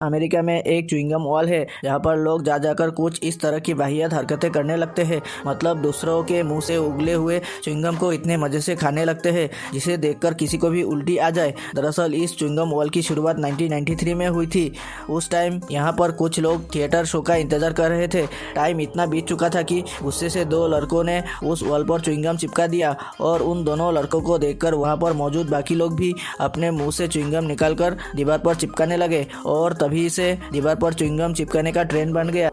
America में एक chewing gum wall है जहाँ पर लोग जा जाकर कुछ इस तरह की वाहियात हरकतें करने लगते हैं। मतलब दूसरों के मुंह से उगले हुए च्युइंगम को इतने मज़े से खाने लगते हैं जिसे देखकर किसी को भी उल्टी आ जाए। दरअसल इस च्युइंगम वॉल की शुरुआत 1993 में हुई थी। उस टाइम यहाँ पर कुछ लोग थिएटर शो का इंतजार कर रहे थे। टाइम इतना बीत चुका था कि गुस्से से दो लड़कों ने उस वॉल पर च्युइंगम चिपका दिया और उन दोनों लड़कों को देखकर वहाँ पर मौजूद बाकी लोग भी अपने मुंह से च्युइंगम निकालकर दीवार पर चिपकाने लगे और तभी से दीवार पर च्युइंगम चिपकाने का ट्रेंड बन गया।